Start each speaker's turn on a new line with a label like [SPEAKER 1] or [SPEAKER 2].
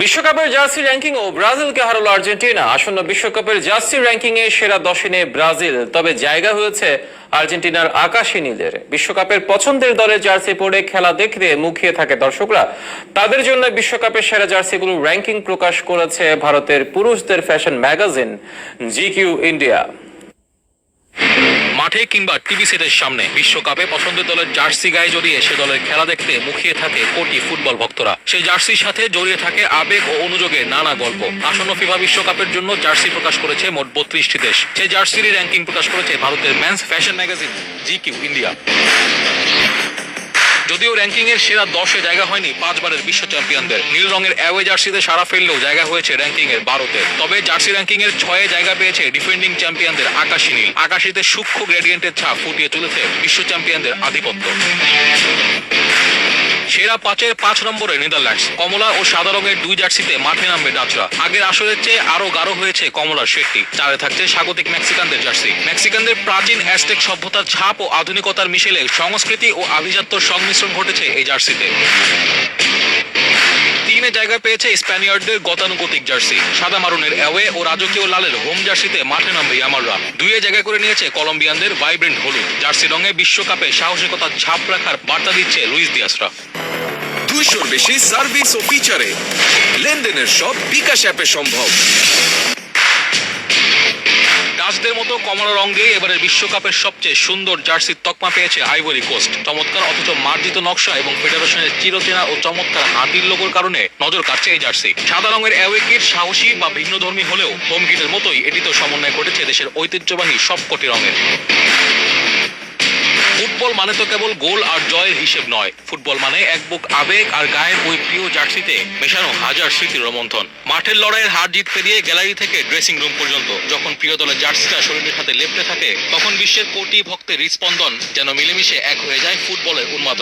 [SPEAKER 1] বিশ্বকাপের jersey ranking ও ব্রাজিলকে হারালো Argentina. আসন্ন বিশ্বকাপের জার্সি র্যাঙ্কিং এ সেরা 10 নিয়ে ব্রাজিল, তবে জায়গা হয়েছে আর্জেন্টিনার আকাশী নীলের। বিশ্বকাপের পছন্দের দলের জার্সি পরে খেলা দেখতে মুখিয়ে থাকে দর্শকরা। তাদের জন্য বিশ্বকাপের সেরা জার্সিগুলোর র্যাঙ্কিং প্রকাশ করেছে ভারতের পুরুষদের ফ্যাশন ম্যাগাজিন জিকিউ ইন্ডিয়া।
[SPEAKER 2] মাঠে কিংবা টিভি সেটের সামনে বিশ্বকাপে পছন্দের দলের জার্সি গায়ে জড়িয়ে সে দলের খেলা দেখতে মুখিয়ে থাকে কোটি ফুটবল ভক্তরা। সেই জার্সির সাথে জড়িয়ে থাকে আবেগ ও অনুযোগের নানা গল্প। আসন্ন ফিফা বিশ্বকাপের জন্য জার্সি প্রকাশ করেছে মোট 32টি দেশ। সেই জার্সির র্যাঙ্কিং প্রকাশ করেছে ভারতের men's fashion magazine GQ India. যদিও র্যাঙ্কিং এর সেরা 10-এ জায়গা হয়নি 5 বারের বিশ্ব চ্যাম্পিয়নদের। নীল রঙের অ্যাওয়ে জার্সিতে সারা ফেললেও জায়গা হয়েছে র্যাঙ্কিং এর 12-তে। তবে জার্সি র্যাঙ্কিং এর 6-এ জায়গা পেয়েছে ডিফেন্ডিং চ্যাম্পিয়নদের আকাশী নীল। আকাশীতে সূক্ষ্ম গ্রেডিয়েন্টের ছাপ ফুটিয়ে তুলেছে বিশ্ব চ্যাম্পিয়নদের আধিপত্য। সেরা 5-এর 5 নম্বরে নেদারল্যান্ডস। কমলা ও সাদা রঙের 2 জার্সিতে মাঠে নামবে ডাচরা। আগের আসরের চেয়ে আরো গাঢ় হয়েছে কমলার শেডটি। 4-এ থাকছে স্বাগতিক মেক্সিকানদের জার্সি। মেক্সিকানদের প্রাচীন অ্যাজটেক সভ্যতার ছাপ ও আধুনিকতার মিশেলে সংস্কৃতি ও আভিজাত্যর সংমিশ্রণ ঘটেছে এই জার্সিতে। 3-এ জায়গা পেয়েছে স্প্যানিয়ার্ডদের গতানুগতিক জার্সি। সাদা মারুনের অ্যাওয়ে ও রাজকীয় লালের হোম জার্সিতে মাঠে নামবে ইয়ামাররা। 2-এ জায়গা করে নিয়েছে কলম্বিয়ানদের ভাইব্রেন্ট হলুদ জার্সি রঙে বিশ্বকাপে সাহসিকতার ছাপ রাখার বার্তা দিচ্ছে লুইস দিয়াসরা।
[SPEAKER 3] 200-র বেশি সার্ভিস ও ফিচারে লেনদেনের সব বিকাশ অ্যাপে সম্ভব।
[SPEAKER 2] ডাচদের মতো কমলা রং দিয়ে এবারের বিশ্বকাপের সবচেয়ে সুন্দর জার্সির তকমা পেয়েছে আইভরি কোস্ট। চমৎকার অথচ মার্জিত নকশা এবং ফেডারেশনের চিরচেনা ও চমৎকার হাতির লোগোর কারণে নজর কাটছে এই জার্সি। সাদা রঙের অ্যাওয়ে কিট সাহসী বা ভিন্নধর্মী হলেও হোম কিটের মতোই এটিতেও সমন্বয় ঘটেছে দেশের ঐতিহ্যবাহী সবকটি রঙের। ফুটবল মানে তো কেবল গোল আর জয়ের হিসেব নয়। ফুটবল মানে এক বুক আবেগ আর গায়ের ওই প্রিয় জার্সিতে মেশানো হাজার স্মৃতির রোমন্থন। মাঠের লড়াইয়ের হার জিত পেরিয়ে গ্যালারি থেকে ড্রেসিং রুম পর্যন্ত যখন প্রিয় দলের জার্সিটা শরীরের সাথে লেপ্টে থাকে, তখন বিশ্বের কোটি ভক্তের হৃদস্পন্দন যেন মিলেমিশে এক হয়ে যায় ফুটবলের উন্মাদনা।